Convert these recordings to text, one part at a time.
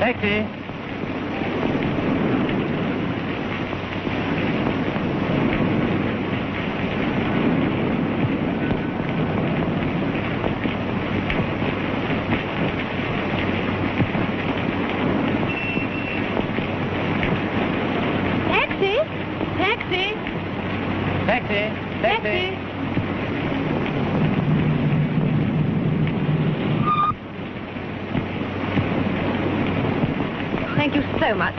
Taxi. Thank you so much.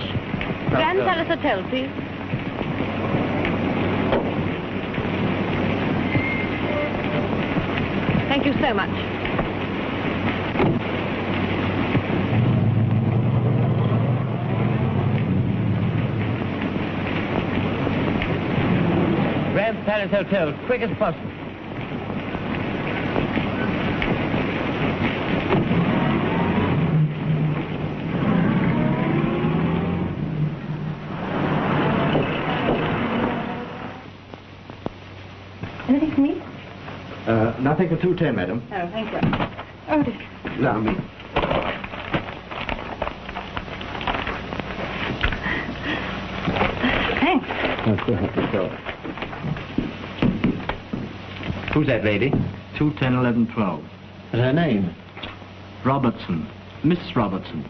Grand Palace Hotel, please. Thank you so much. Grand Palace Hotel, quick as possible. Anything for me? Nothing for 210, madam. Oh, thank you. Oh, dear. Allow me. Thanks. Who's that lady? 210, 11, 12. And her name? Robertson. Miss Robertson.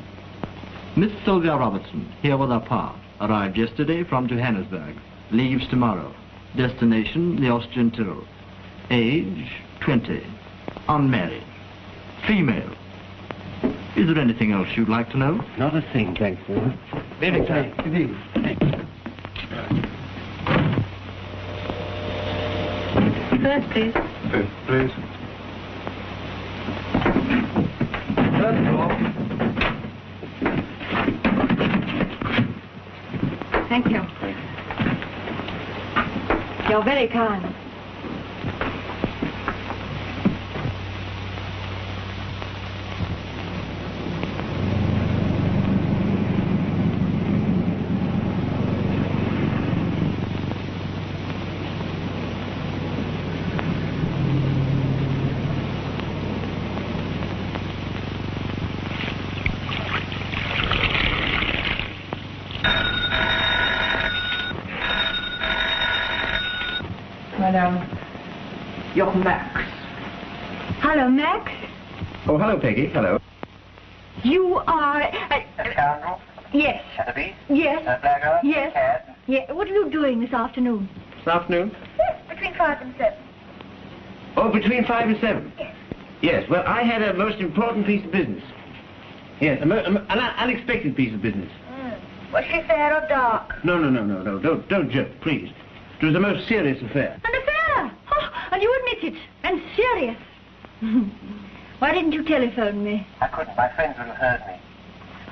Miss Sylvia Robertson, here with her pa. Arrived yesterday from Johannesburg. Leaves tomorrow. Destination, the Austrian Tyrol. Age, 20. Unmarried. Female. Is there anything else you'd like to know? Not a thing, thanks, sir. Very kind. Thanks. First, please. Please. First floor. Thank you. You're very kind. You're Max. Hello, Max. Oh, hello, Peggy. Hello. You are... Scoundrel? Yes. And a beast? Yes. And a blackguard? Yes. Cad? Yeah. What are you doing this afternoon? This afternoon? Yes, between 5 and 7. Oh, between 5 and 7? Yes. Yes, well, I had a most important piece of business. Yes, an unexpected piece of business. Was she fair or dark? No. Don't joke, please. It was a most serious affair. An affair? Oh, and you admit it. And serious. Why didn't you telephone me? I couldn't. My friends would have heard me.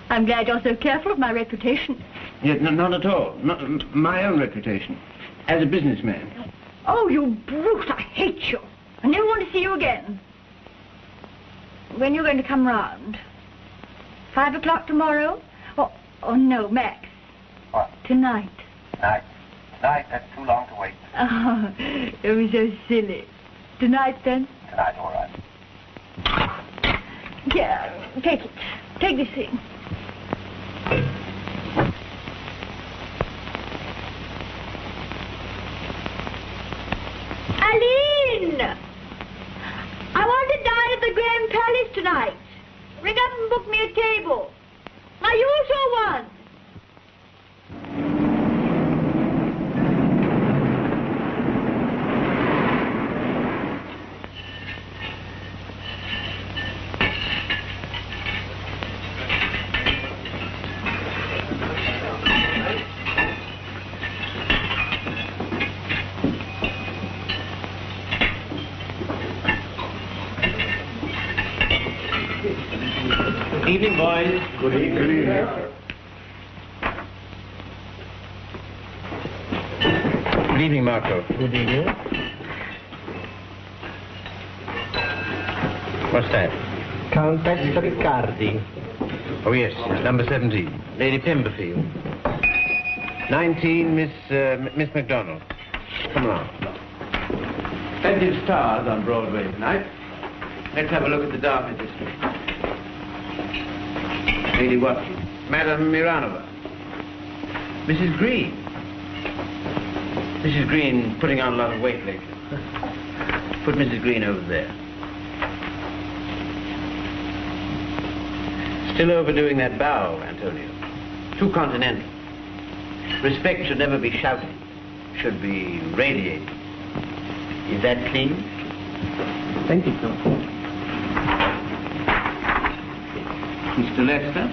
I'm glad you're so careful of my reputation. Yes, no, not at all. Not my own reputation. As a businessman. Oh, you brute. I hate you. I never want to see you again. When are you going to come round? 5 o'clock tomorrow? Oh, no, Max. What? Tonight. Tonight? Tonight? That's too long to wait. Oh, you're so silly. Tonight, then? Tonight, all right. Yeah, take it. Take this thing. Aline! I want to dine at the Grand Palace tonight. Ring up and book me a table. My usual one. Evening, boys. Good evening. Good evening, Marco. Good evening. What's that? Countess Riccardi. Oh, yes, number 17. Lady Pemberfield. 19, Miss MacDonald. Come along. Plenty of stars on Broadway tonight. Let's have a look at the Dartmouth district. Lady Watson. Madame Miranova. Mrs. Green. Mrs. Green putting on a lot of weight lately. Put Mrs. Green over there. Still overdoing that bow, Antonio. Too continental. Respect should never be shouted. Should be radiated. Is that clean? Thank you, sir. Mr. Lester?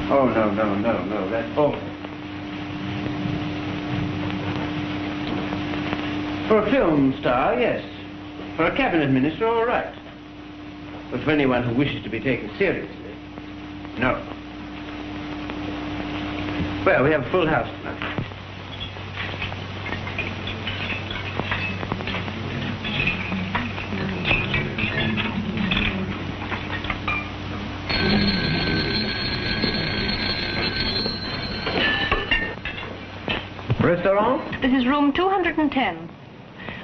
Oh, no, that's awful. For a film star, yes. For a cabinet minister, all right. But for anyone who wishes to be taken seriously, no. Well, we have a full house tonight. Restaurant? This is room 210.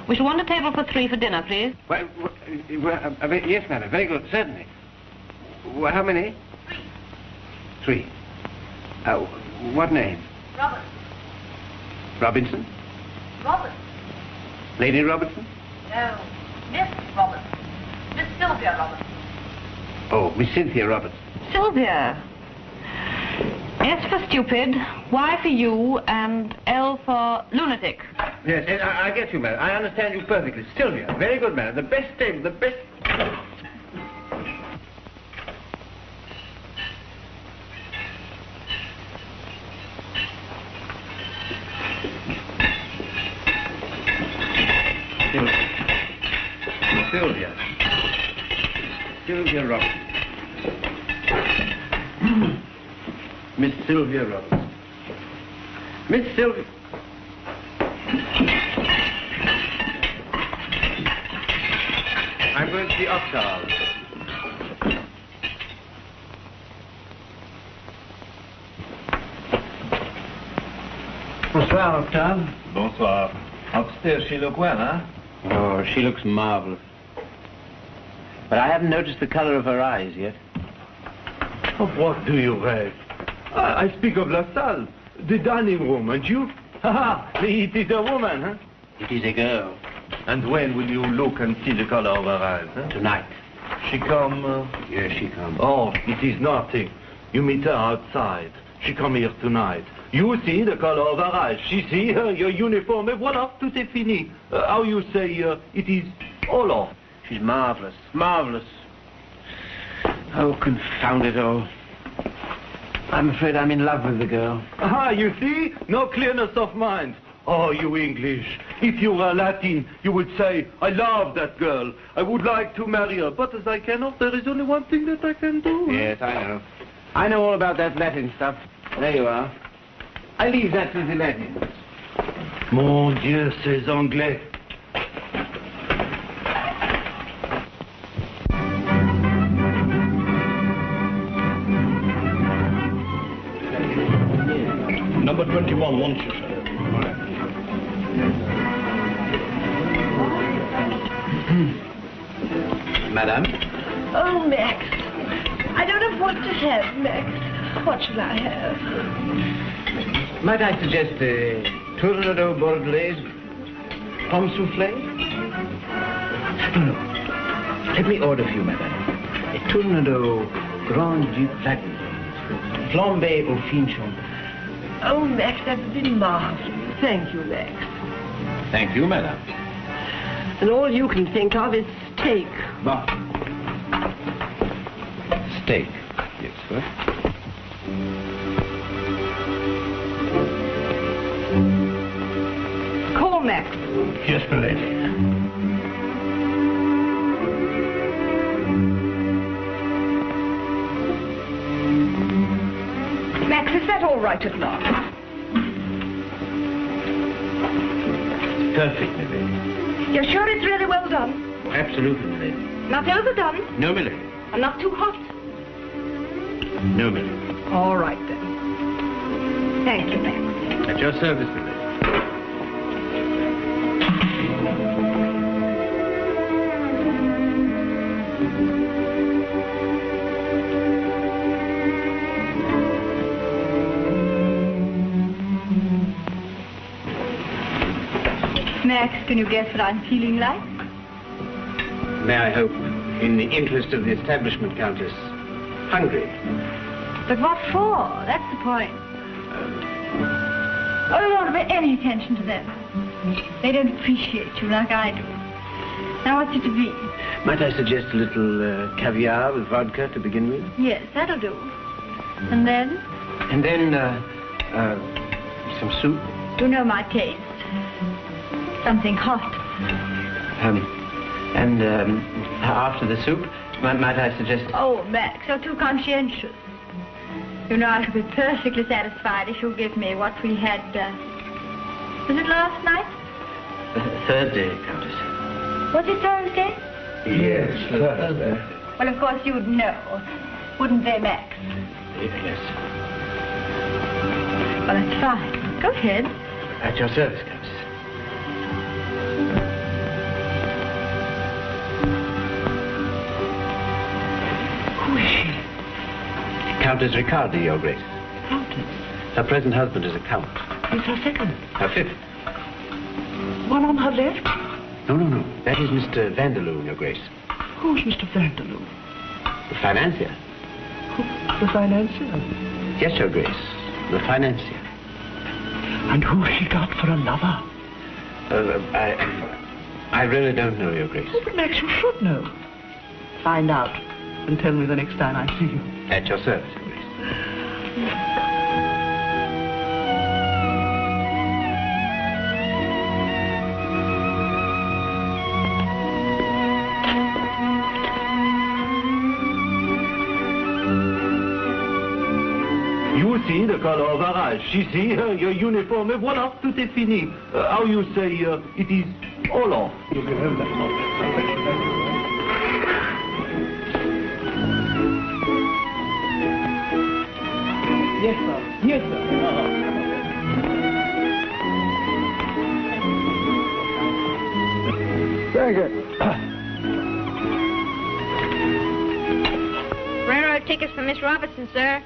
We shall want a table for 3 for dinner, please. Well, yes, madam. Very good, certainly. Well, how many? 3. What name? Robert. Robinson? Robert. Lady Robertson? No, Miss Robert. Miss Sylvia Robert. Oh, Miss Cynthia Robertson. Sylvia. S for stupid, Y for you, and L for lunatic. Yes, I get you, madam. I understand you perfectly. Sylvia, very good, madam. The best table, the best... Sylvia. Sylvia Roberts. Miss Sylvia Roberts. Miss Sylvia... I'm going to the Octave. Bonsoir, Octave. Bonsoir. Upstairs she look well, huh? Oh, she looks marvelous. But I haven't noticed the color of her eyes yet. Of what do you rave? I speak of La Salle, the dining room, and you? Ha! It is a woman, huh? It is a girl. And when will you look and see the color of her eyes, huh? Tonight. She come... Yes, she comes. Oh, it is nothing. You meet her outside. She come here tonight. You see the color of her eyes. She see her, your uniform, et voilà, tout est fini. How you say, it is all off. She's marvelous, marvelous. Oh, confound it all. I'm afraid I'm in love with the girl. Ah, you see? No clearness of mind. Oh, you English. If you were Latin, you would say, I love that girl. I would like to marry her. But as I cannot, there is only one thing that I can do. Yes, I know. I know all about that Latin stuff. There you are. I leave that to the Latins. Mon Dieu, ces Anglais. Number 21 wants you, sir. Madame? Oh, Max. I don't know what to have, Max. What shall I have? Might I suggest a tourneau bordelaise, pomme soufflé? No. Let me order for you, madame. A tourneau Grand Duc Vajda, flambé au fin chambre. Oh, Max, that would be marvelous. Thank you, Max. Thank you, madame. And all you can think of is steak. Bah. Steak. Yes, sir. Call Max. Yes, milady. Max, is that all right at last? Perfect, milady. You're sure it's really well done? Absolutely, milady. Not overdone? No, milady. And not too hot? No, milady. All right, then. Thank you, Max. At your service, milady. Max, can you guess what I'm feeling like? May I hope, in the interest of the establishment, Countess, hungry? But what for? That's the point. Oh, you won't pay any attention to them. They don't appreciate you like I do. Now, what's it to be? Might I suggest a little caviar with vodka to begin with? Yes, that'll do. And then? And then, some soup? You know my taste. Something hot. After the soup, might I suggest... Oh, Max, you're too conscientious. You know, I shall be perfectly satisfied if you'll give me what we had, was it last night? Thursday, Countess. Was it Thursday? Yes, Thursday. Well, of course you'd know, wouldn't they, Max? Yes. Well, that's fine. Go ahead. At your service, Countess. Who is she? Countess Riccardi, Your Grace. Countess. Her present husband is a count. He's her second. Her fifth. One on her left? No. That is Mr. Vanderloon, Your Grace. Who's Mr. Vanderloon? The financier. Who, the financier? Yes, Your Grace. The financier. And who she got for a lover? I really don't know, Your Grace. Oh, but Max, you should know. Find out and tell me the next time I see you. At your service, Your Grace. You see the color of her eyes. She see your uniform. Et voilà, tout est fini. How you say, it is all off. You can have that. Yes, sir. Yes, sir. Very good. Railroad tickets for Miss Robertson, sir.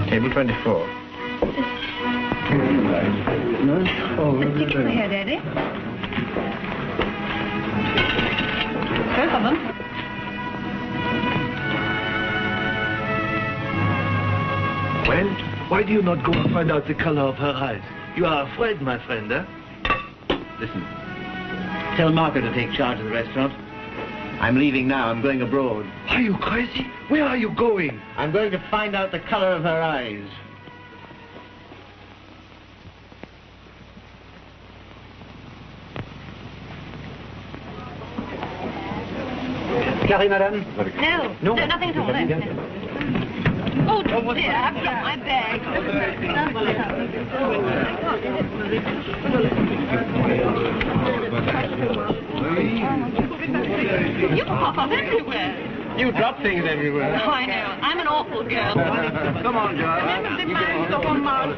Table 24. Tickets for here, Daddy. Both of them. Well, why do you not go and find out the color of her eyes? You are afraid, my friend, eh? Listen. Tell Marco to take charge of the restaurant. I'm leaving now. I'm going abroad. Are you crazy? Where are you going? I'm going to find out the color of her eyes. Carrie, madame? No, nothing at all. No. Oh, dear, I've got my bag. You pop up everywhere. You drop things everywhere. Oh, I know. I'm an awful girl. Come on, John. Remember the man so on Mars.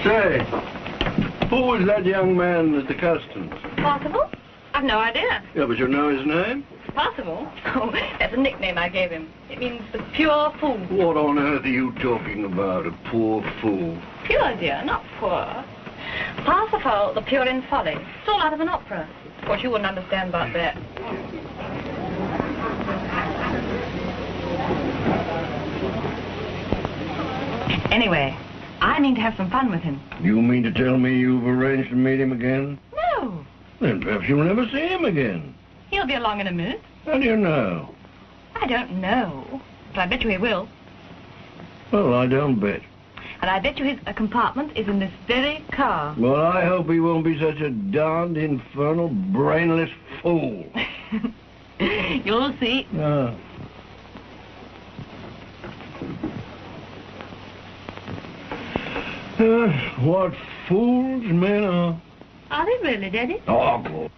Say, who was that young man at the customs? Possible? I've no idea. Yeah, but you know his name? Possible? Oh, that's a nickname I gave him. It means the pure fool. What on earth are you talking about, a poor fool? Pure, dear, not poor. Parsifal, the pure in folly. It's all out of an opera. Of course, you wouldn't understand about that. Anyway, I mean to have some fun with him. You mean to tell me you've arranged to meet him again? No. Then perhaps you'll never see him again. He'll be along in a minute. How do you know? I don't know, but I bet you he will. Well, I don't bet. And I bet you his compartment is in this very car. Well, I hope he won't be such a darned infernal brainless fool. You'll see. No. What fools men are. Are they really, Daddy? Oh, good.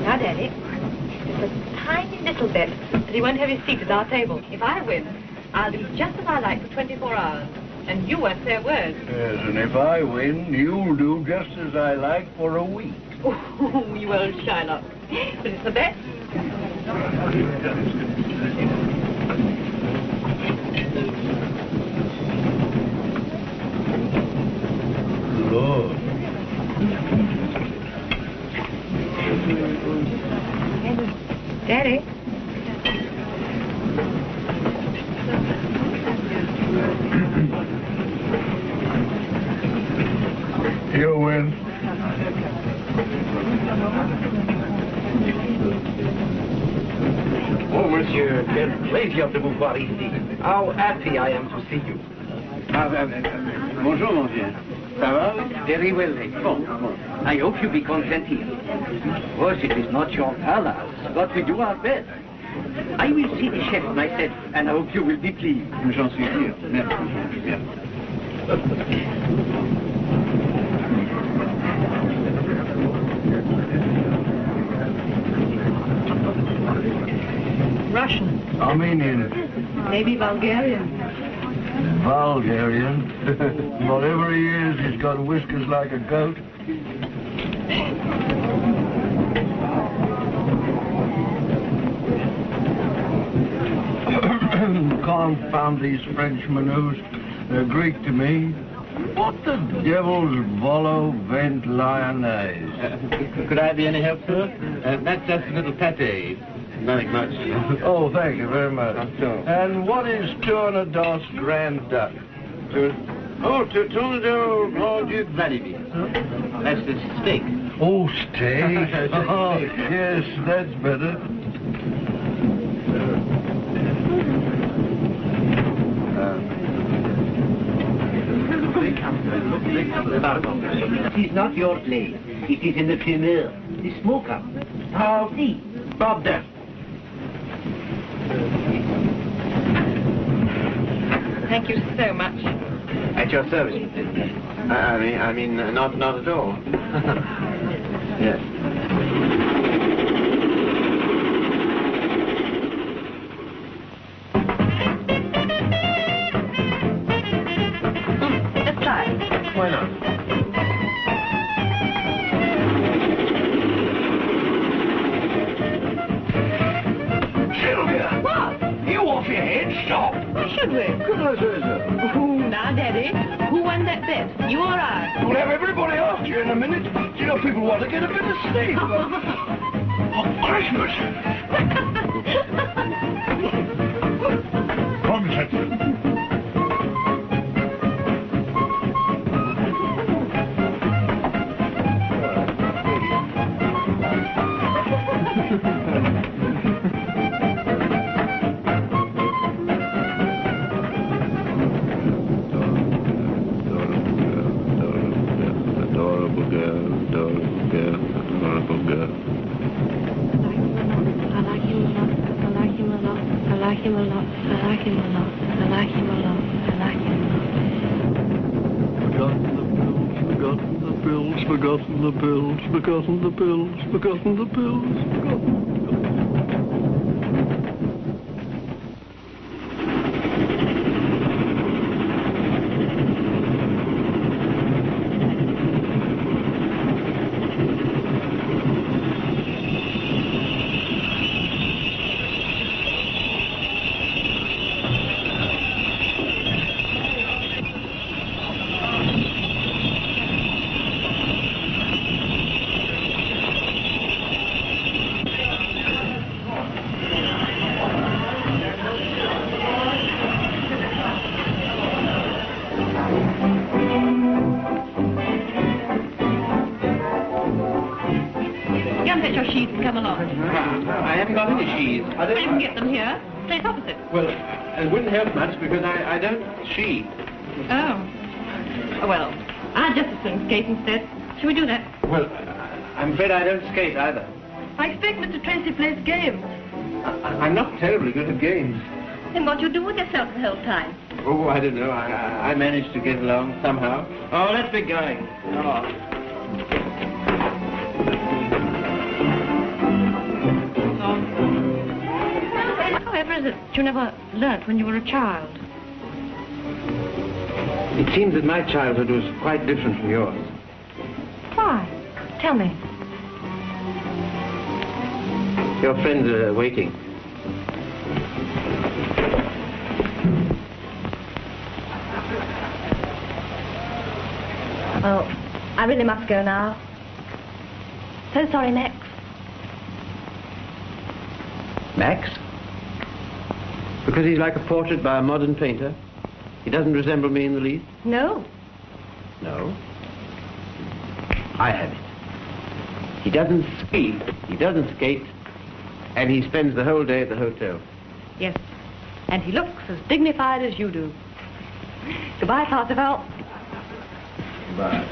Now, Daddy, just a tiny little bet that he won't have his seat at our table. If I win, I'll do just as I like for 24 hours. And you won't say a word. Yes, and if I win, you'll do just as I like for a week. Oh, you old Shylock. But it's the bet. Lord. Daddy. You win. Oh, monsieur, quel plaisir de vous voir ici. How happy I am to see you. Bonjour, mon vieux. Ça va? Very well, bon. I hope you be content here. Of course, it is not your palace, but we do our best. I will see the chef myself, and I hope you will be pleased. J'en suis sûr. Merci. Bien. Russian. Armenian. Maybe Bulgarian. Bulgarian. Whatever he is, he's got whiskers like a goat. Confound these French menus. They're Greek to me. What the devil's volo vent lyonnaise? Could I be any help, sir? That's just a little pate. Nothing much. Oh, thank you very much. And what is tourne-dos grand duck? Tourne-dos Grand Duc Vladimir. That's the steak. Oh, steak. Oh, yes, that's better. It is not your place. It is in the primeur, the smoker. See, Bob there. Thank you so much. At your service. I mean, not at all. Yes. Let's try. Why not? Sylvia! What? You off your head? Stop! Why should we? Good as is. Oh, now, Daddy, who won that bet? You or I? We'll have everybody after you in a minute. You know, people want to get a bit of sleep. Oh, Christmas! Content. Forgotten the pills, forgotten the pills, forgotten the pills, forgotten. Come along. I haven't got any cheese. You can get them here. Place opposite. Well, it wouldn't help much because I don't ski. Oh. Well, I'd just as soon skate instead. Shall we do that? Well, I'm afraid I don't skate either. I expect Mr. Tracy plays games. I'm not terribly good at games. Then what you do with yourself the whole time? Oh, I don't know. I managed to get along somehow. Oh, let's be going. Oh. However is it you never learnt when you were a child? It seems that my childhood was quite different from yours. Why? Tell me. Your friends are waiting. Oh, I really must go now. So sorry, Max. Max? Because he's like a portrait by a modern painter? He doesn't resemble me in the least? No. No. I have it. He doesn't ski, he doesn't skate, and he spends the whole day at the hotel. Yes. And he looks as dignified as you do. Goodbye, Parsifal. Bye.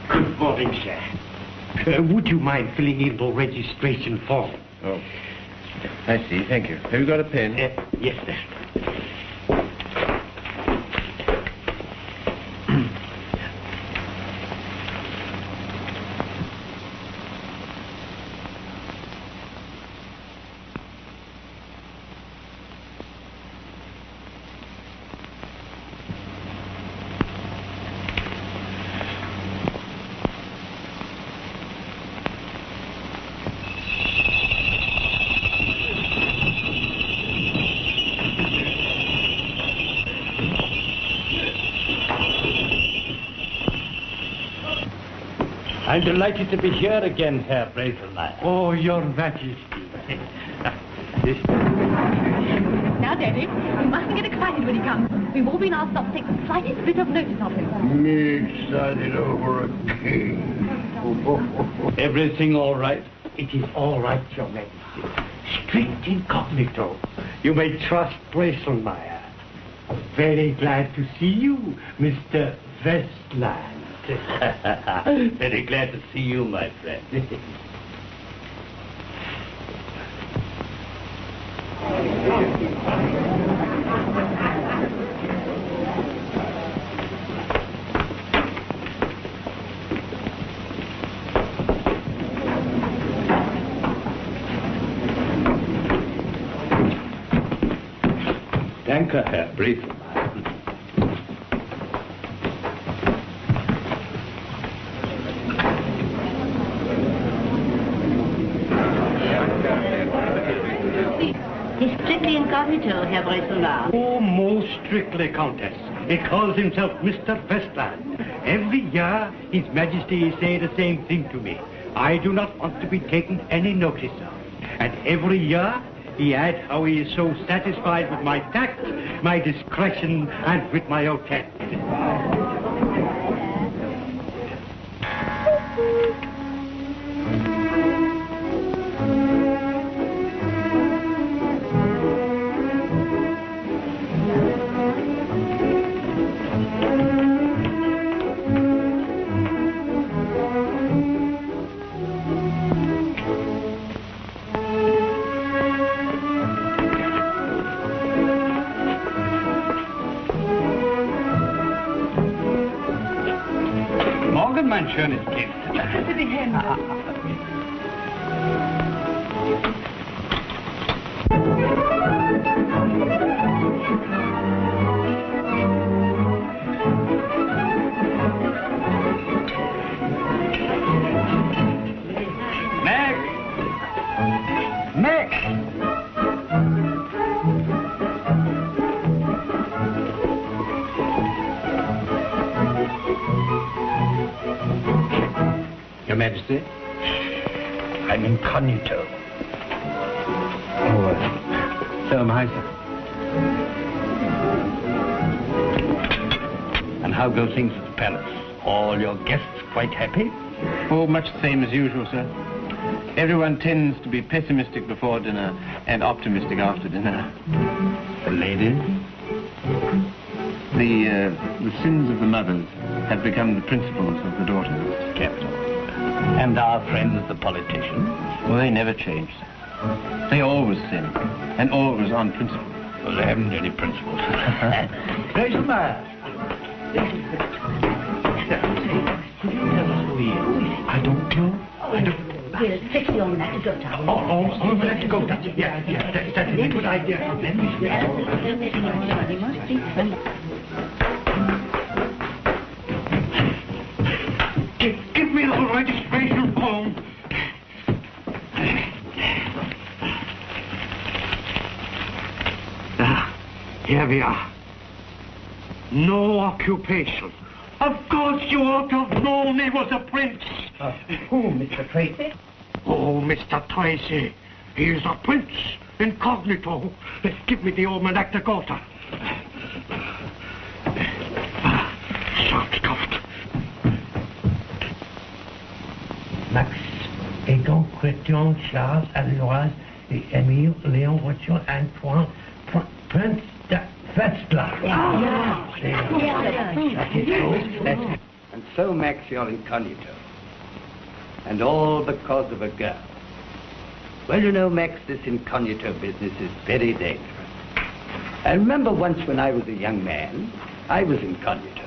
Good morning, sir. Would you mind filling in the registration form? Oh, I see. Thank you. Have you got a pen? Yes, sir. I'm delighted to be here again, Herr Brazelmeyer. Oh, Your Majesty. Now, Daddy, we mustn't get excited when he comes. We've all been asked not to take the slightest bit of notice of him. Me excited over a king. Everything all right? It is all right, Your Majesty. Strict incognito. You may trust Brazelmeyer. Very glad to see you, Mr. Westland. Very glad to see you, my friend. Danke, Herr Brazelmeyer. He's strictly incognito, Herr Brazelmeyer. Oh, most strictly, Countess. He calls himself Mr. Westland. Every year, His Majesty say the same thing to me. I do not want to be taken any notice of. And every year, he adds how he is so satisfied with my tact, my discretion, and with my hotel. Mein schönes Kind. Bitte die Hände. Max! Max! Your Majesty, I'm incognito. Oh, so am I, sir. And how go things at the palace? All your guests quite happy? Oh, much the same as usual, sir. Everyone tends to be pessimistic before dinner and optimistic after dinner. The ladies? The sins of the mothers have become the principles of the daughters. Capital. And our friends, the politicians? Well, they never change, sir. They always sin, and always on principle. Well, they haven't any principles. Rachel Meyer. Could you tell us who he is? I don't know. I don't... We'll fix you on that to go down. Oh, we'll have to go down. Yeah, that's a good idea. Then we Give me the registration form. Here we are. No occupation. Of course you ought to have known he was a prince. Who, Mr. Tracy? Oh, Mr. Tracy. He is a prince, incognito. Give me the almanac to Korda. Short covered. Max, et donc Christian, Charles, Alois, et Émile, Léon, Rothschild, Antoine, Prince de Vajda. And so, Max, you're incognito. And all because of a girl. Well, you know, Max, this incognito business is very dangerous. I remember once when I was a young man, I was incognito.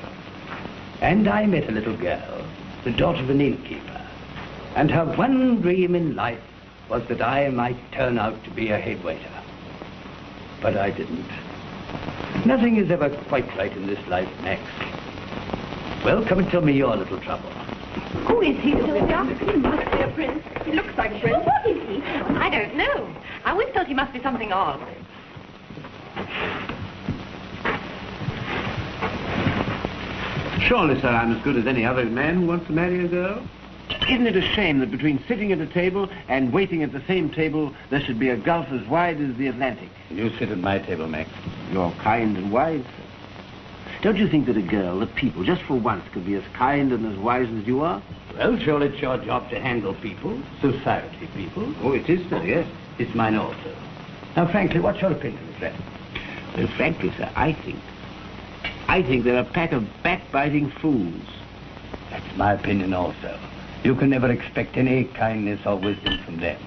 And I met a little girl, the daughter of an innkeeper. And her one dream in life was that I might turn out to be a head waiter. But I didn't. Nothing is ever quite right in this life, Max. Well, come and tell me your little trouble. Who is he, Sylvia? He must be a prince. He looks like a prince. Well, what is he? I don't know. I always thought he must be something odd. Surely, sir, I'm as good as any other man who wants to marry a girl. Isn't it a shame that between sitting at a table and waiting at the same table, there should be a gulf as wide as the Atlantic? You sit at my table, Max. You're kind and wise, sir. Don't you think that a girl, that people, just for once, could be as kind and as wise as you are? Well, surely it's your job to handle people, society people. Oh, it is, sir, yes. It's mine also. Now, frankly, what's your opinion of that? Well, frankly, sir, I think they're a pack of backbiting fools. That's my opinion also. You can never expect any kindness or wisdom from them.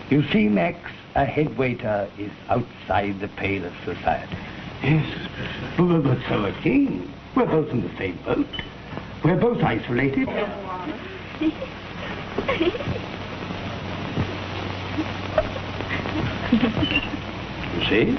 You see, Max, a head waiter is outside the pale of society. Yes, But so a king. We're both in the same boat. We're both isolated. You see?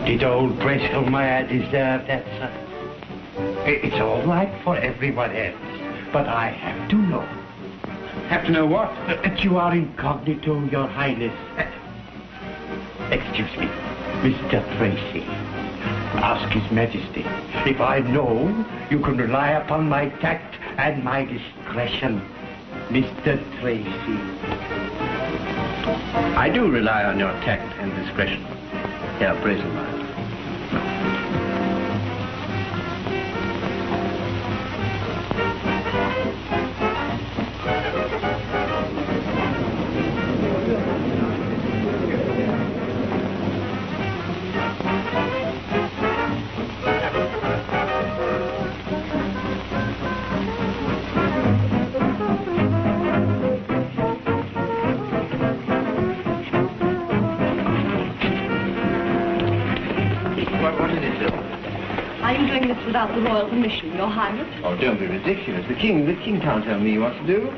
Did old Crawshay-Williams deserve that, sir? It's all right for everyone else, but I have to know. Have to know what? That you are incognito, Your Highness. Excuse me, Mr. Tracy. Ask His Majesty. If I know, you can rely upon my tact and my discretion, Mr. Tracy. I do rely on your tact and discretion. Here, Crawshay-Williams. I'm doing this without the royal permission, Your Highness. Oh, don't be ridiculous. The king can't tell me what to do.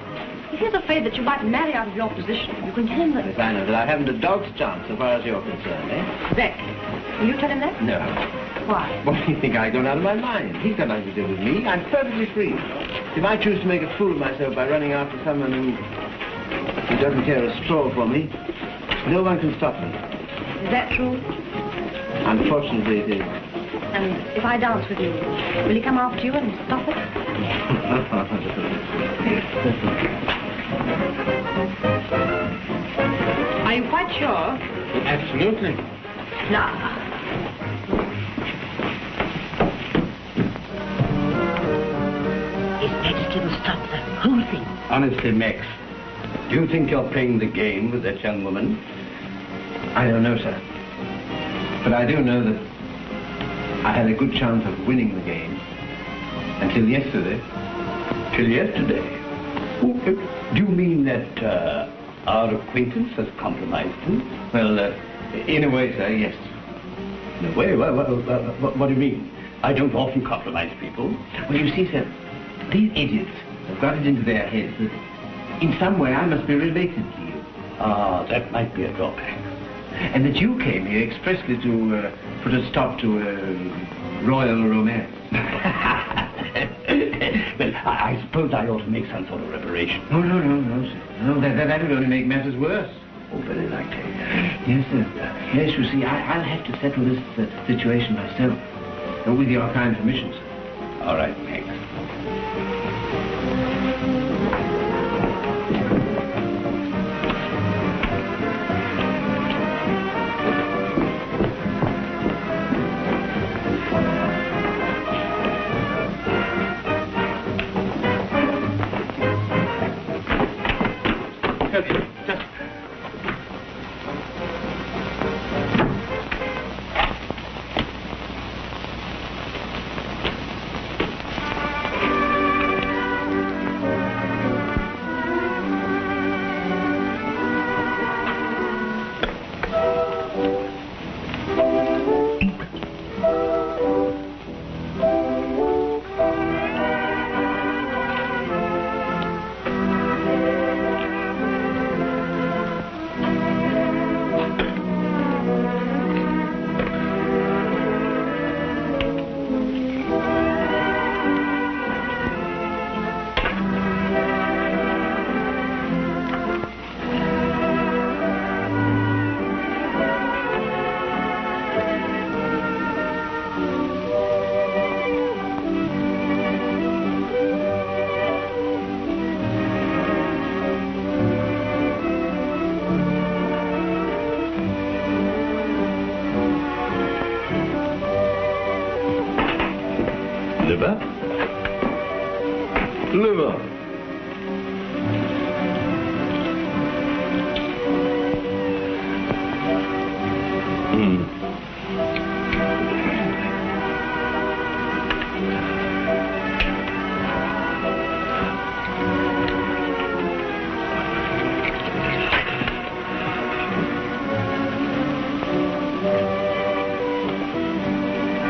If he's afraid that you might marry out of your position, you can tell him that... Yes, I know that I haven't a dog's chance so far as you're concerned, eh? Exactly. Will you tell him that? No. Why? What do you think? I've gone out of my mind. He's got nothing to do with me. I'm perfectly free. If I choose to make a fool of myself by running after someone who doesn't care a straw for me, no one can stop me. Is that true? Unfortunately, it is. And if I dance with you, will he come after you and stop it? Are you quite sure? Absolutely. Now. His Majesty will stop the whole thing. Honestly, Max, do you think you're playing the game with that young woman? I don't know, sir. But I do know that I had a good chance of winning the game until yesterday. Till yesterday? Oh, do you mean that our acquaintance has compromised you? Well, in a way, sir, yes. In a way? What do you mean? I don't often compromise people. Well, you see, sir, these idiots have got it into their heads that in some way I must be related to you. Ah, that might be a drawback. And that you came here expressly to put a stop to a royal romance. Well, I suppose I ought to make some sort of reparation. No, sir. No, that would only make matters worse. Oh, very likely. Yes, sir. Yes, you see, I'll have to settle this situation myself. With your kind permission, sir. All right, Max. Liver.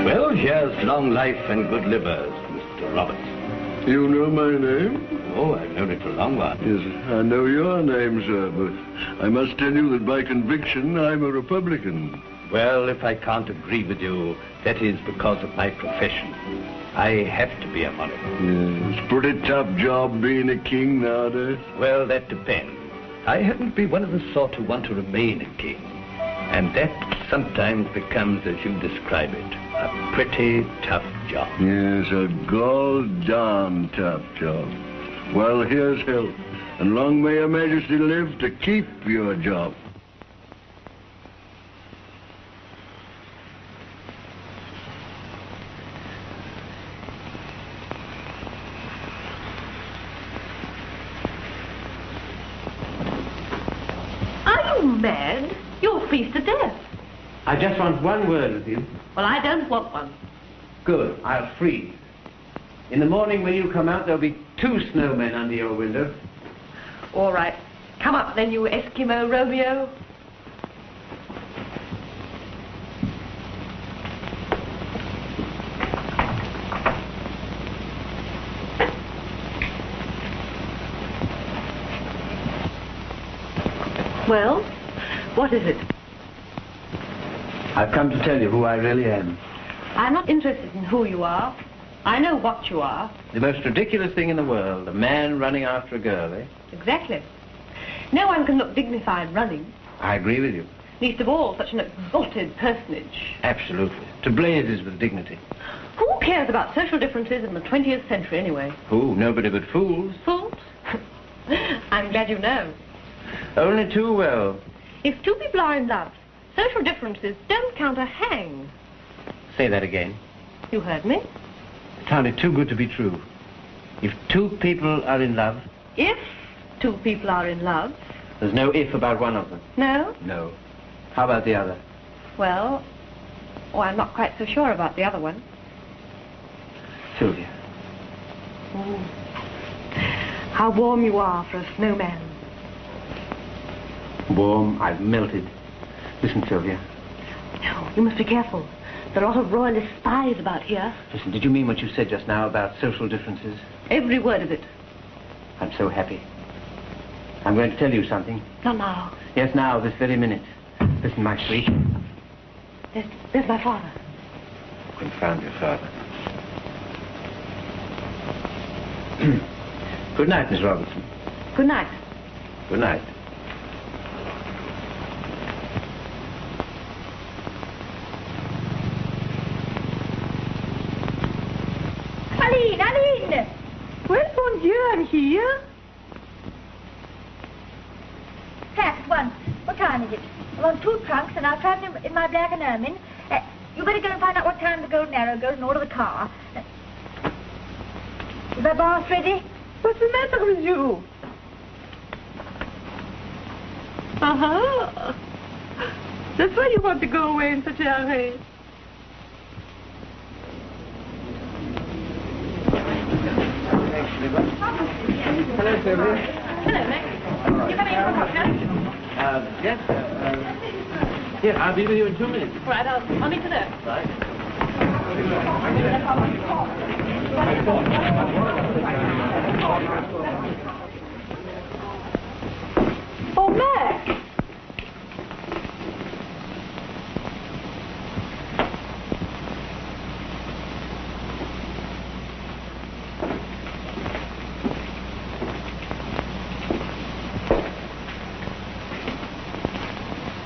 Well, here's long life and good livers, Mr. Roberts. You know my name? Oh, I've known it for a long while. Yes, I know your name, sir, but I must tell you that by conviction I'm a Republican. Well, if I can't agree with you, that is because of my profession. I have to be a monarch. Yes, pretty tough job being a king nowadays. Well, that depends. I happen to be one of the sort who want to remain a king. And that sometimes becomes, as you describe it, a pretty tough job. Yes, a gall-darn tough job. Well, here's health, and long may Your Majesty live to keep your job. Are you mad? You'll freeze to death. I just want one word with you. Well, I don't want one. Good, I'll freeze. In the morning when you come out, there'll be 2 snowmen under your window. All right. Come up then, you Eskimo Romeo. Well, what is it? I've come to tell you who I really am. I'm not interested in who you are. I know what you are. The most ridiculous thing in the world, a man running after a girl, eh? Exactly. No one can look dignified running. I agree with you. Least of all, such an exalted personage. Absolutely. To blazes with dignity. Who cares about social differences in the 20th century, anyway? Who? Nobody but fools. Fools? I'm glad you know. Only too well. If two people are in love, social differences don't count a hang. Say that again. You heard me? It sounded too good to be true. If two people are in love... If two people are in love... There's no if about one of them. No? No. How about the other? Well, I'm not quite so sure about the other one. Sylvia. Oh. How warm you are for a snowman. Warm, I've melted. Listen, Sylvia. No, you must be careful. There are a lot of royalist spies about here. Listen, did you mean what you said just now about social differences? Every word of it. I'm so happy. I'm going to tell you something. Not now. Yes, now, this very minute. Listen, my sweet. There's my father. Confound your father. Good night, Miss Robertson. Good night. Good night. Aline! Well, mon Dieu, I'm here. Pack at once. What time is it? I want 2 trunks, and I'll travel in my black and ermine. You better go and find out what time the Golden Arrow goes and order the car. Is my bath ready? What's the matter with you? Uh-huh. That's why you want to go away in such a hurry. Hello, Sylvia. Hello, Max. You coming in for a cocktail? Yes. Here, I'll be with you in 2 minutes. Right, I'll meet you there. Right. Oh, Max.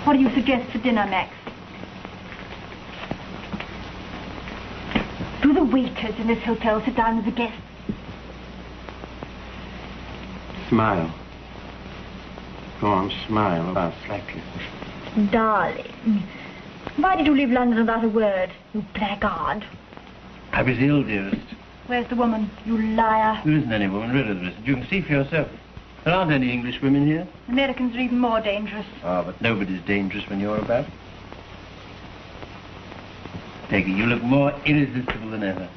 What do you suggest for dinner, Max? Do the waiters in this hotel sit down with the guests? Smile. Go on, smile about slightly. Darling, why did you leave London without a word, you blackguard? I was ill, dearest. Where's the woman, you liar? There isn't any woman, really there isn't. You can see for yourself. There aren't any English women here. Americans are even more dangerous. Oh, but nobody's dangerous when you're about. Peggy, you look more irresistible than ever.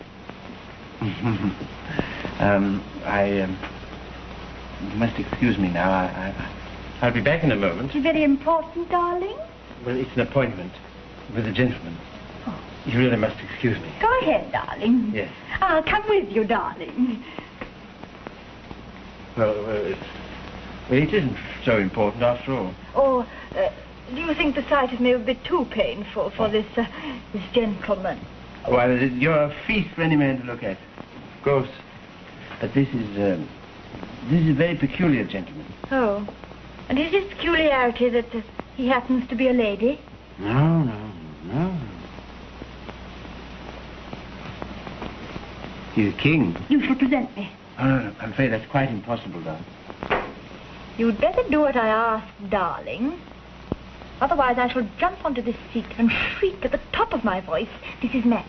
You must excuse me now. I'll be back in a moment. It's very important, darling. Well, it's an appointment with a gentleman. Oh. You really must excuse me. Go ahead, darling. Yes. I'll come with you, darling. Well, it isn't so important after all. Or, do you think the sight is maybe a bit too painful for this gentleman? Well, you're a feast for any man to look at. Of course. But this is a very peculiar gentleman. Oh. And is his peculiarity that he happens to be a lady? No. He's a king. You shall present me. Oh, no. I'm afraid that's quite impossible, darling. You'd better do what I ask, darling. Otherwise I shall jump onto this seat and shriek at the top of my voice. This is Max.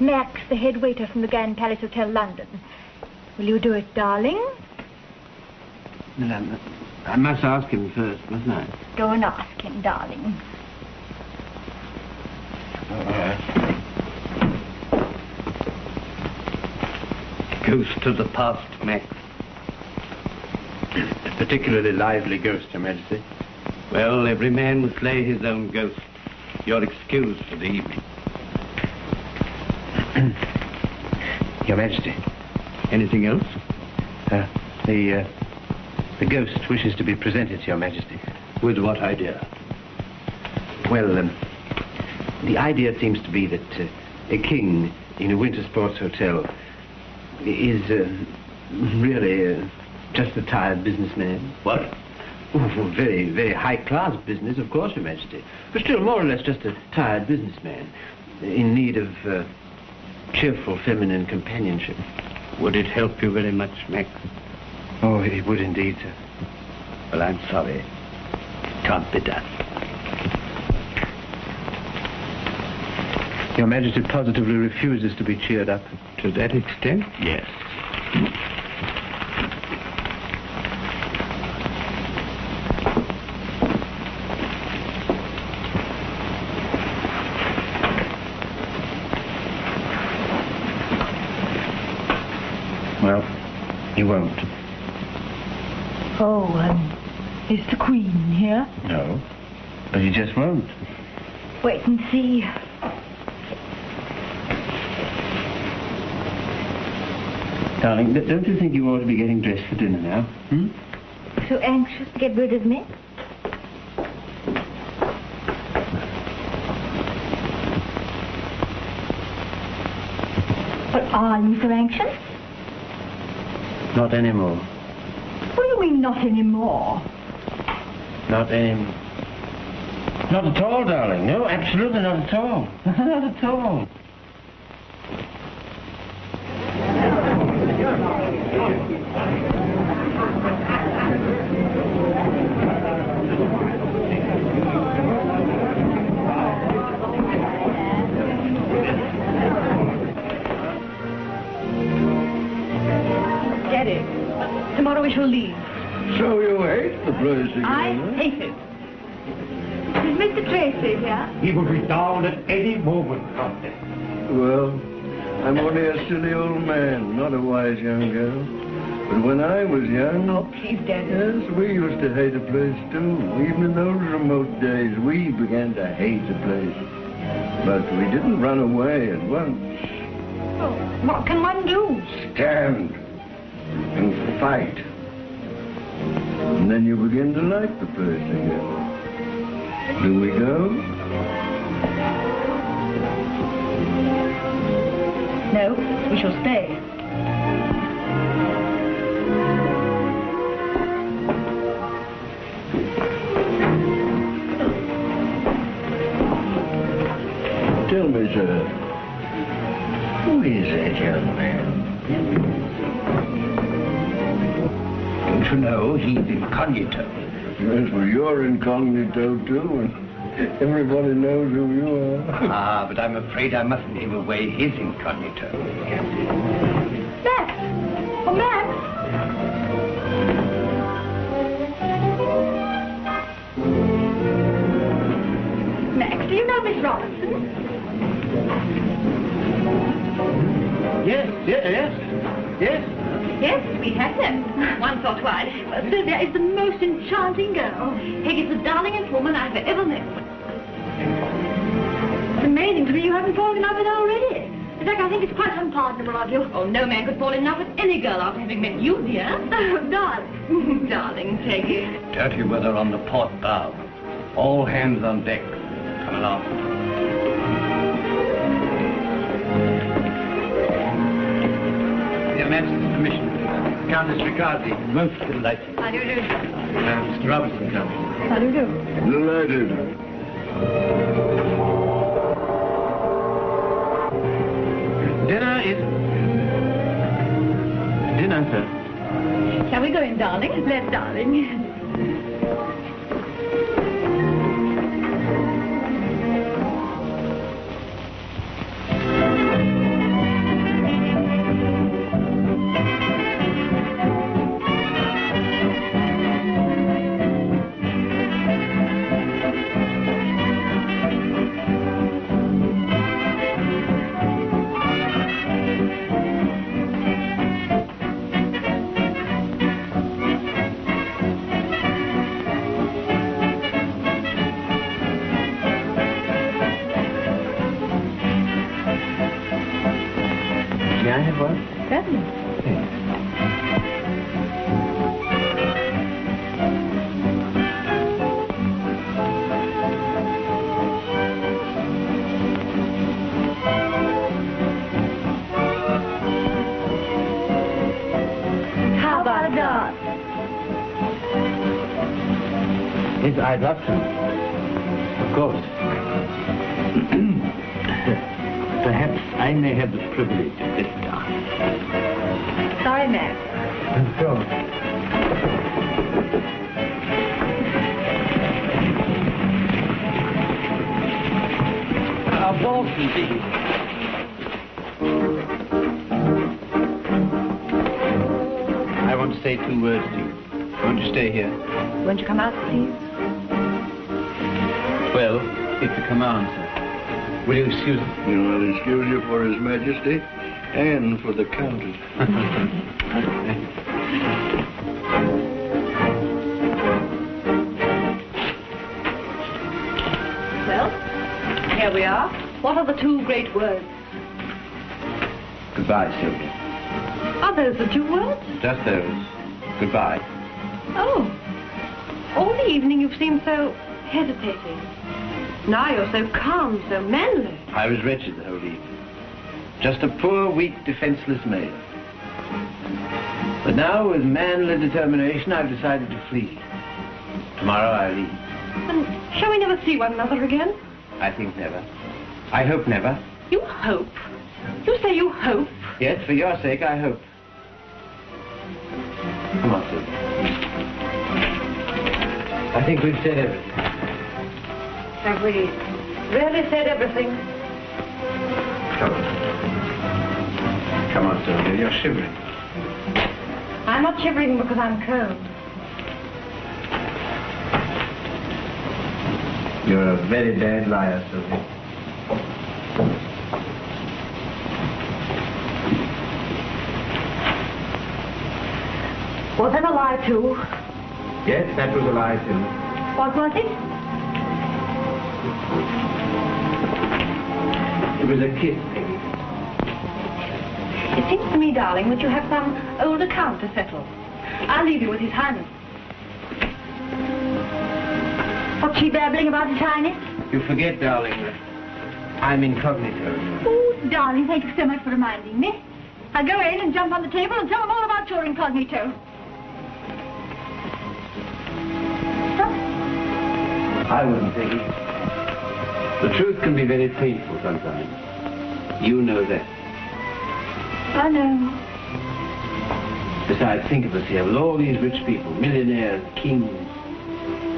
Max, the head waiter from the Grand Palace Hotel, London. Will you do it, darling? Well, I must ask him first, mustn't I? Go and ask him, darling. All right. Ghost of the past, Max. A particularly lively ghost, Your Majesty. Well, every man must slay his own ghost. You're excused for the evening. Your Majesty. Anything else? The ghost wishes to be presented to Your Majesty. With what idea? Well, the idea seems to be that a king in a winter sports hotel is really just a tired businessman. What? Oh, very, very high-class business, of course, Your Majesty. But still, more or less, just a tired businessman in need of cheerful feminine companionship. Would it help you very much, Max? Oh, it would indeed, sir. Well, I'm sorry. Can't be done. Your Majesty positively refuses to be cheered up. To that extent? Yes. Well, he won't. Oh, is the Queen here? No, but he just won't. Wait and see. Darling, don't you think you ought to be getting dressed for dinner now? Hmm? So anxious to get rid of me? But are you so anxious? Not anymore. What do you mean, not anymore? Not anymore. Not at all, darling. No, absolutely not at all. Not at all. Daddy, tomorrow we shall leave. So you hate the place again? I hate it. Is Mr. Tracy here? He will be down at any moment, Countess. Well, I'm only a silly old man, not a wise young girl. But when I was young... Oh, please, Daddy. Yes, we used to hate a place, too. Even in those remote days, we began to hate a place. But we didn't run away at once. Oh, what can one do? Stand and fight. And then you begin to like the place again. Do we go? No, we shall stay. Tell me, sir, who is that young man? Don't you know, he's incognito. Yes, well, you're incognito, too, and everybody knows who you are. Ah, but I'm afraid I mustn't give away his incognito. Max! Oh, Max! Max, do you know Miss Robertson? Yes. Yes, we have met. Once or twice. Sylvia is the most enchanting girl. Peg is the darlingest woman I've ever met. It's amazing to me you haven't fallen in love with her already. In fact, I think it's quite unpardonable of you. Oh, no man could fall in love with any girl after having met you, dear. Oh, darling. Darling Peggy. Dirty weather on the port bow. All hands on deck. Come along. Your Majesty's permission. Countess Riccardi, most delighted. How do you do? Mr. Robertson, Countess. How do you do? Delighted. Dinner, sir. Shall we go in, darling? Let's, darling. May I have one? Certainly. Yes, I'd love to. Of course. Perhaps I may have the privilege of this time. Sorry, Max. Sure. Bolton, please. I want to say 2 words to you. Won't you stay here? Won't you come out, please? Well, it's a command, sir. Will you excuse me? I'll excuse you for His Majesty and for the Countess. Well, here we are. What are the 2 great words? Goodbye, Sylvia. Are those the 2 words? Just those. Goodbye. Oh. All the evening you've seemed so hesitating. Now you're so calm, so manly. I was wretched the whole evening. Just a poor, weak, defenseless male. But now, with manly determination, I've decided to flee. Tomorrow I leave. And shall we never see one another again? I think never. I hope never. You hope? You say you hope? Yes, for your sake, I hope. Come on, Sylvia. I think we've said everything. Have we really said everything? Come on. Come on, Sylvia. You're shivering. I'm not shivering because I'm cold. You're a very bad liar, Sylvia. Was that a lie, too? Yes, that was a lie, too. What was it? It was a kiss, Peggy. It seems to me, darling, that you have some old account to settle. I'll leave you with His Highness. What's she babbling about, His Highness? You forget, darling, that I'm incognito. Oh, darling, thank you so much for reminding me. I'll go in and jump on the table and tell them all about your incognito. I wouldn't, Peggy. The truth can be very painful sometimes. You know that. I know. Besides, think of us here with all these rich people, millionaires, kings.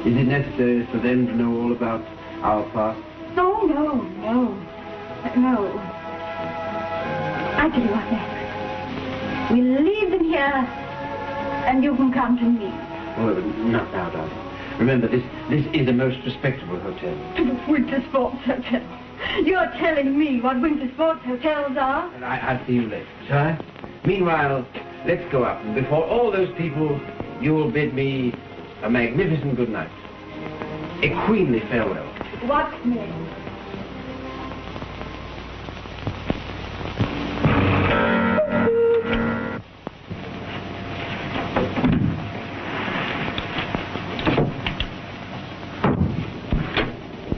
Is it necessary for them to know all about our past? No, no, no. No. I tell you what, Max. We'll leave them here, and you can come to me. Oh, not now, darling. Remember, this is a most respectable hotel. Winter Sports Hotel. You're telling me what winter sports hotels are? And I'll see you later, shall I? Meanwhile, let's go up. And before all those people, you will bid me a magnificent good night. A queenly farewell. What's name?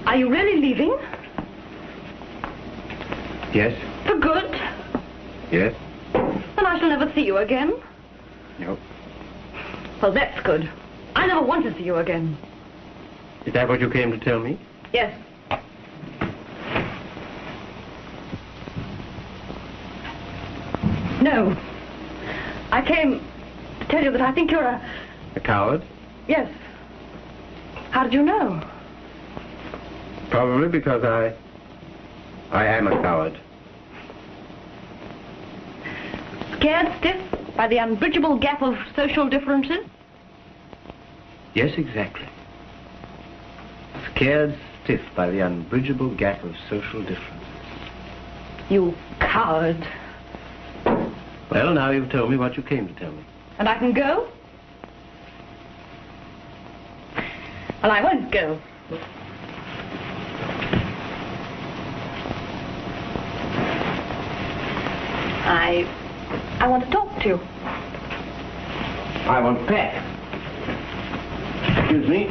Are you really leaving? Yes? For good? Yes? Then I shall never see you again. No. Well, that's good. I never want to see you again. Is that what you came to tell me? Yes. No. I came to tell you that I think you're a... A coward? Yes. How did you know? Probably because I am a coward. Scared stiff by the unbridgeable gap of social differences? Yes, exactly. Scared stiff by the unbridgeable gap of social differences. You coward. Well, now you've told me what you came to tell me. And I can go? Well, I won't go. I want to talk to you. I want back. Excuse me.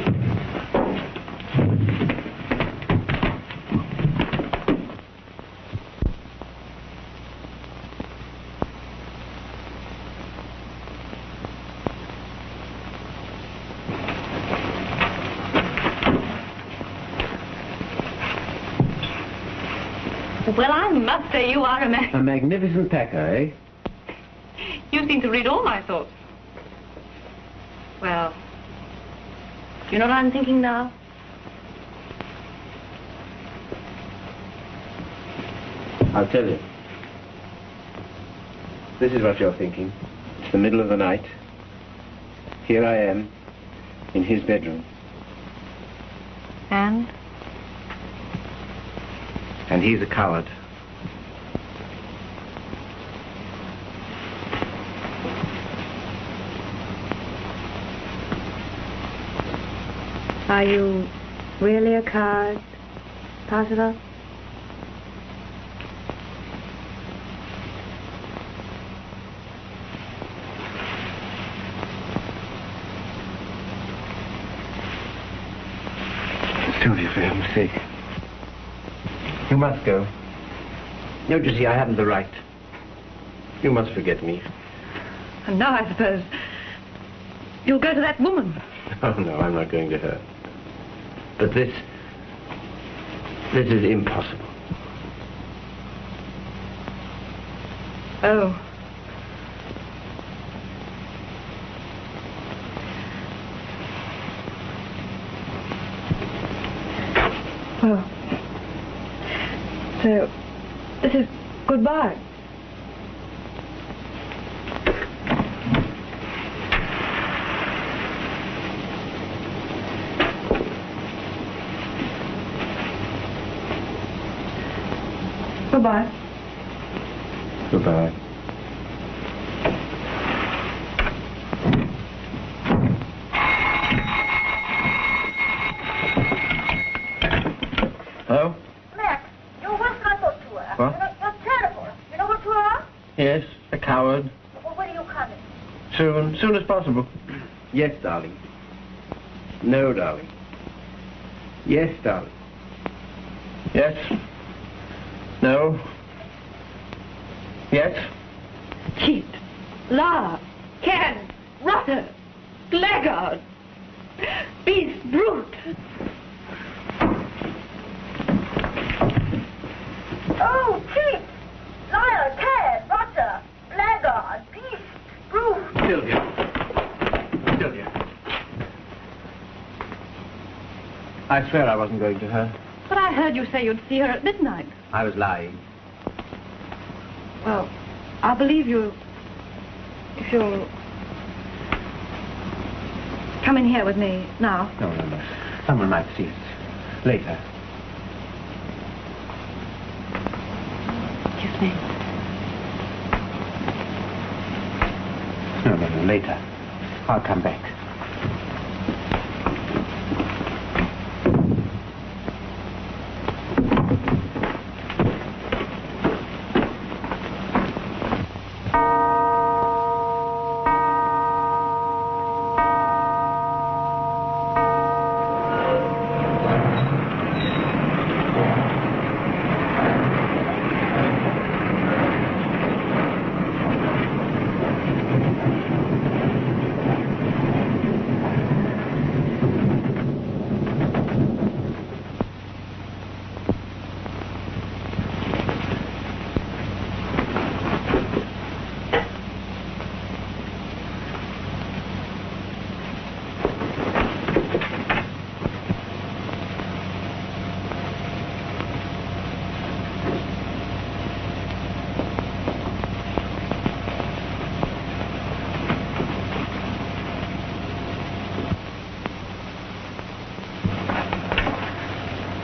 Well, I must say you are a man. A magnificent packer, eh? You seem to read all my thoughts. Well, do you know what I'm thinking now? I'll tell you. This is what you're thinking. It's the middle of the night. Here I am, in his bedroom. And? And he's a coward. Are you really a coward, Parsifal? Sylvia, for heaven's sake. You must go. Don't you see, I haven't the right. You must forget me. And now, I suppose, you'll go to that woman. Oh, no, I'm not going to her. But this is impossible. Oh. Well, so, this is goodbye. Goodbye. Goodbye. Hello? Max, you're worse than I thought you were. What? You're terrible. You know what you are? Yes, a coward. Well, when are you coming? Soon as possible. Yes, darling. No, darling. Yes, darling. Yes. No. Yes. Cheat, liar, cad, rotter, blackguard, beast, brute. Oh, cheat! Liar, cad, rotter, blackguard, beast, brute. Sylvia. Sylvia. I swear I wasn't going to her. But I heard you say you'd see her at midnight. I was lying. Well, I'll believe you if you'll come in here with me now. No. Someone might see us. Later. Kiss me. No. Later. I'll come back.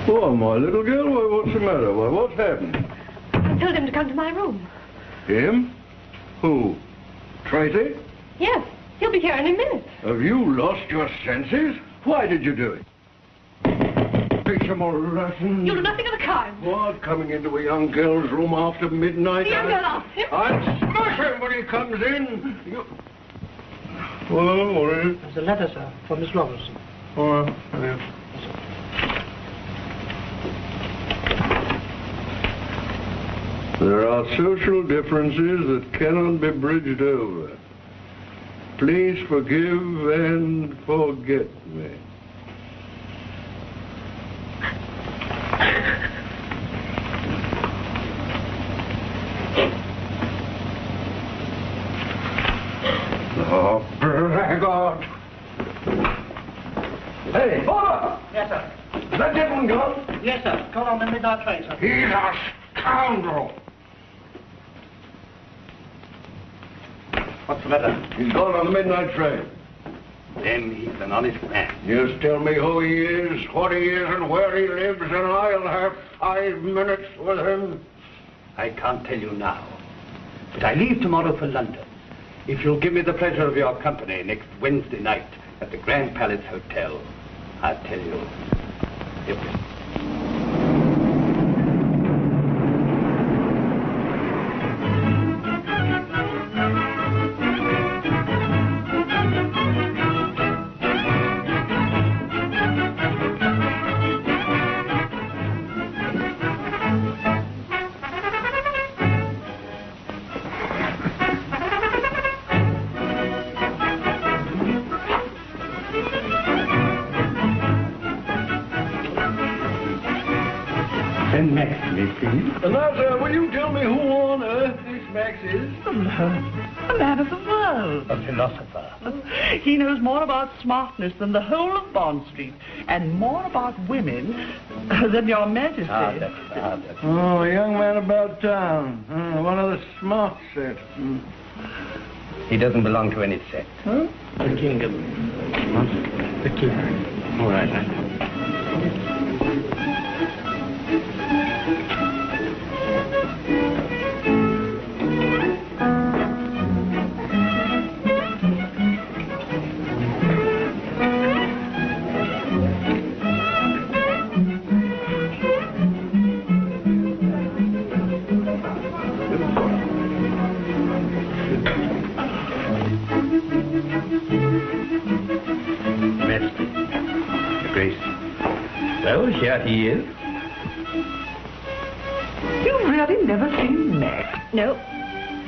Oh, my little girl, why, what's the matter? Why, what's happened? I told him to come to my room. Him? Who? Tracy? Yes, he'll be here any minute. Have you lost your senses? Why did you do it? Take some more lessons. You'll do nothing of the kind. What, coming into a young girl's room after midnight? The young girl asked him. I'll smash him when he comes in. Well, what is it? There's a letter, sir, from Miss Robertson. Oh, yes. There are social differences that cannot be bridged over. Please forgive and forget me. My God. Hey, Korda! Yes, sir. Is that gentleman gone? Yes, sir. Call on the midnight train, sir. He's a scoundrel. What's the matter? He's gone on the midnight train. Then he's an honest man. Just tell me who he is, what he is, and where he lives, and I'll have 5 minutes with him. I can't tell you now. But I leave tomorrow for London. If you'll give me the pleasure of your company next Wednesday night at the Grand Palace Hotel, I'll tell you everything. Eliza, will you tell me who on earth this Max is? A man of the world. A philosopher. He knows more about smartness than the whole of Bond Street, and more about women than your Majesty. Oh, a young man about town. One of the smart set. He doesn't belong to any sect. Huh? The kingdom. What? The king. All right, I know. Well, here he is. You've really never seen Max? No,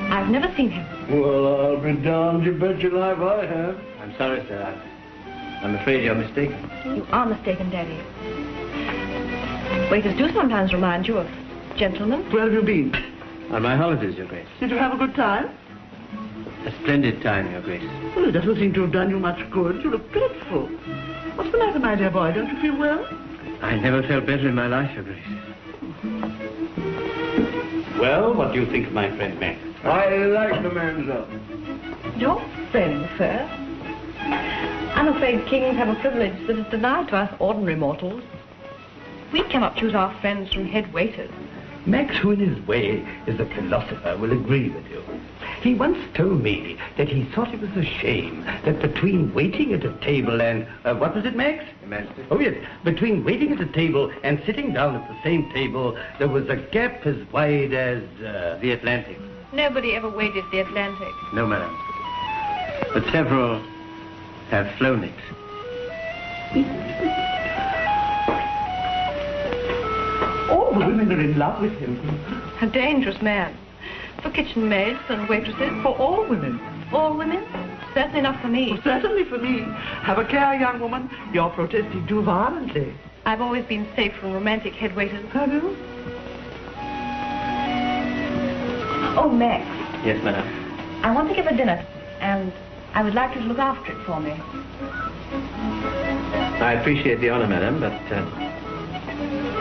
I've never seen him. Well, I'll be damned, you bet your life I have. I'm sorry, sir. I'm afraid you're mistaken. You are mistaken, Daddy. Waiters do sometimes remind you of gentlemen. Where have you been? On my holidays, Your Grace. Did you have a good time? A splendid time, Your Grace. Well, it doesn't seem to have done you much good. You look dreadful. What's the matter, my dear boy? Don't you feel well? I never felt better in my life, Your Grace. Well, what do you think of my friend Max? I like the man's up. Your friend, sir? I'm afraid kings have a privilege that is denied to us ordinary mortals. We cannot choose our friends from head waiters. Max, who in his way is a philosopher, will agree with you. He once told me that he thought it was a shame that between waiting at a table and... what was it, Max? Master. Oh, yes. Between waiting at a table and sitting down at the same table, there was a gap as wide as... The Atlantic. Nobody ever waded the Atlantic. No, madam. But several have flown it. All the women are in love with him. A dangerous man. For kitchen maids and waitresses. For all women. All women? Certainly not for me. Well, certainly for me. Have a care, young woman. You're protesting too violently. I've always been safe from romantic head waiters. Have you? Oh, Max. Yes, madam. I want to give a dinner, and I would like you to look after it for me. I appreciate the honor, madam, but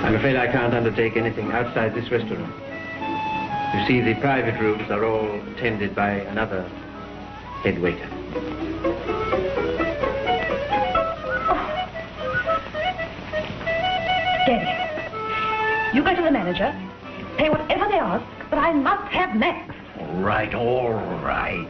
I'm afraid I can't undertake anything outside this restaurant. You see, the private rooms are all tended by another head waiter. Daddy, you go to the manager, pay whatever they ask, but I must have Max. All right, all right.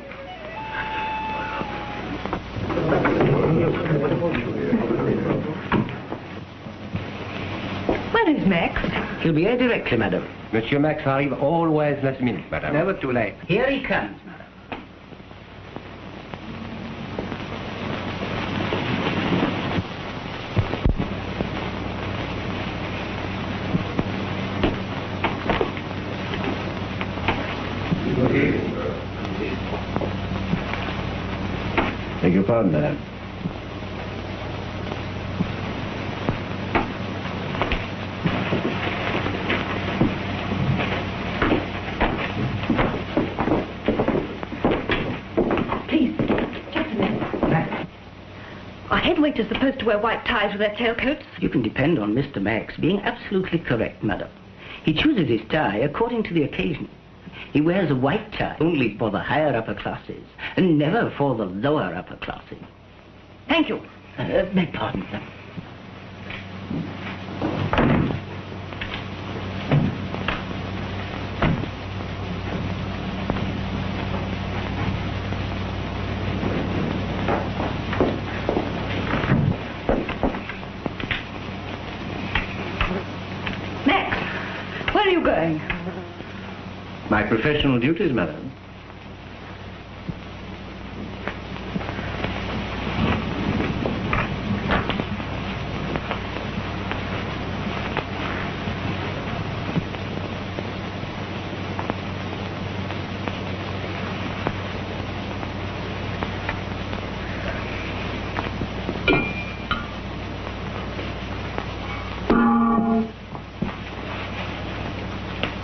Where is Max? He'll be here directly, madam. Monsieur Max arrive always last minute, madam. Never too late. Here he comes, madam. Beg your pardon, madam. Please, just a minute. head waiters supposed to wear white ties with their tailcoats? You can depend on Mr. Max being absolutely correct, madam. He chooses his tie according to the occasion. He wears a white tie only for the higher upper classes, and never for the lower upper classes. Thank you. Beg pardon, sir. Max, where are you going? My professional duties, madam.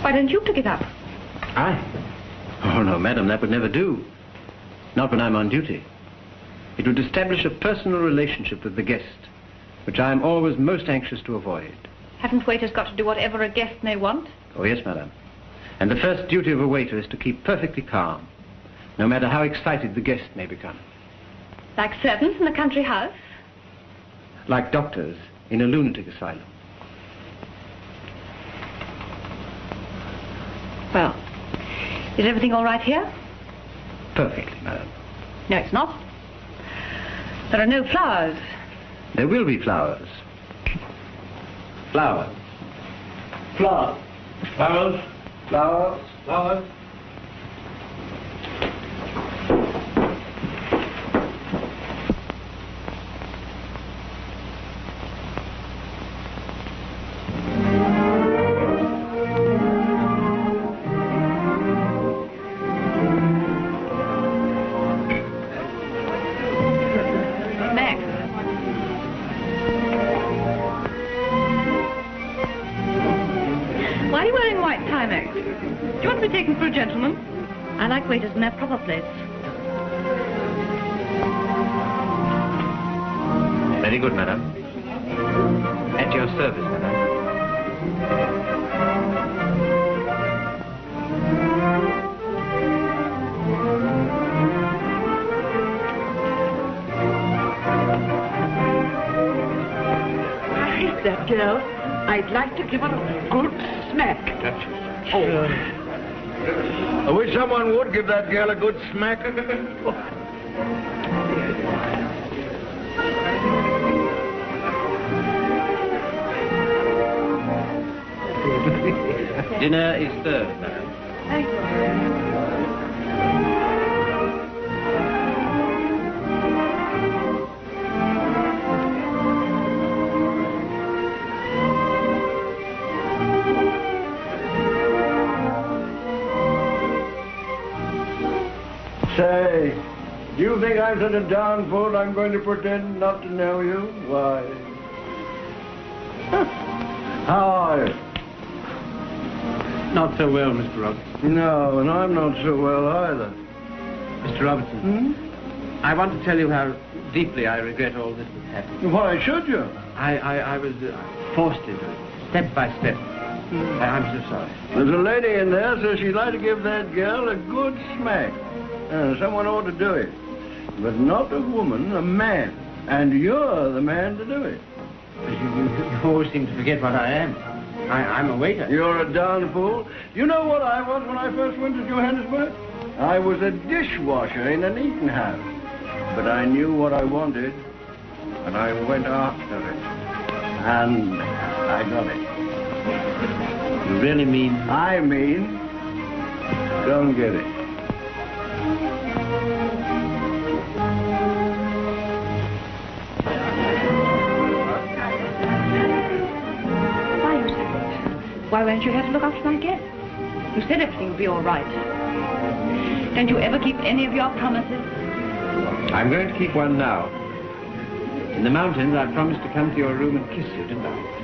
Why don't you pick it up? I? Oh, no, madam, that would never do. Not when I'm on duty. It would establish a personal relationship with the guest, which I am always most anxious to avoid. Haven't waiters got to do whatever a guest may want? Oh, yes, madam. And the first duty of a waiter is to keep perfectly calm, no matter how excited the guest may become. Like servants in a country house? Like doctors in a lunatic asylum. Well, is everything all right here? Perfectly, madam. No, it's not. There are no flowers. There will be flowers. Flowers. Flowers. Flowers. Flowers. Flowers. I like waiters in their proper place. Very good, madam. At your service, madam. Is that girl? I'd like to give her a good smack. Duchess. Oh. I wish someone would give that girl a good smack. Dinner is served, madam. Thank you. Say, do you think I'm such a darn fool I'm going to pretend not to know you? Why? How are you? Not so well, Mr. Robertson. No, and I'm not so well either. Mr. Robertson, I want to tell you how deeply I regret all this that's happened. Why should you? I was forced into it, step by step. I'm so sorry. There's a lady in there says she'd like to give that girl a good smack. Someone ought to do it. But not a woman, a man. And you're the man to do it. You always seem to forget what I am. I'm a waiter. You're a darn fool. You know what I was when I first went to Johannesburg? I was a dishwasher in an eating house. But I knew what I wanted, and I went after it. And I got it. You really mean? I mean, don't get it. Why weren't you here to look after my guest? You said everything would be all right. Don't you ever keep any of your promises? I'm going to keep one now. In the mountains, I promised to come to your room and kiss you, didn't I?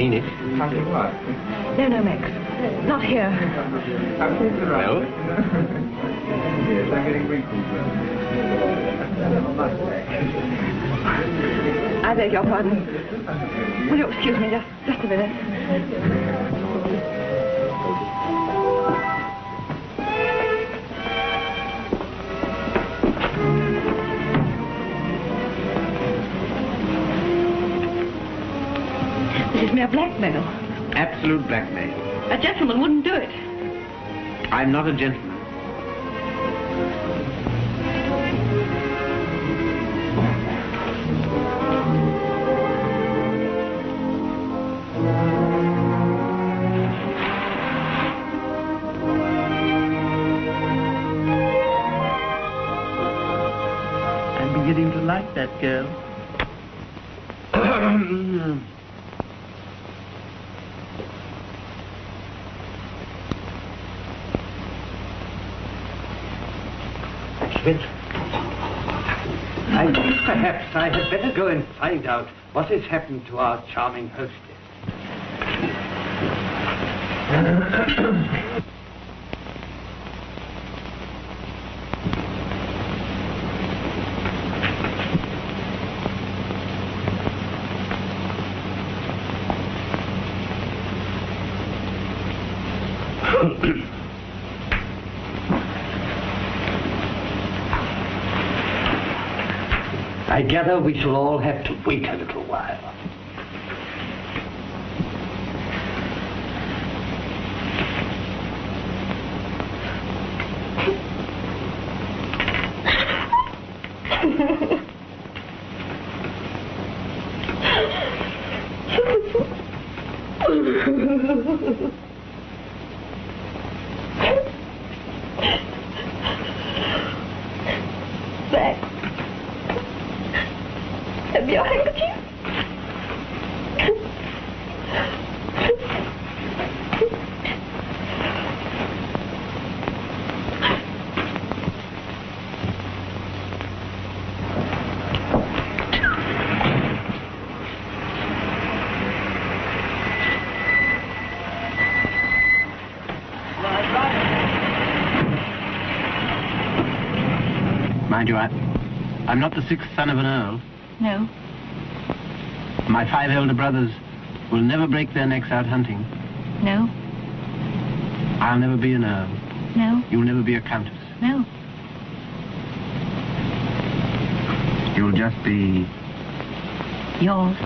mean it. No, no, Max. Not here. Well? Yes, I'm getting wrinkles. I beg your pardon. Will you excuse me just a minute? This is mere blackmail. Absolute blackmail. A gentleman wouldn't do it. I'm not a gentleman. I'm beginning to like that girl. Perhaps I had better go and find out what has happened to our charming hostess. I gather we shall all have to wait a little while. Have your handkerchief? Mind you, I'm not the sixth son of an earl. No. My 5 elder brothers will never break their necks out hunting. No. I'll never be an earl. No. You'll never be a countess. No. You'll just be... Yours.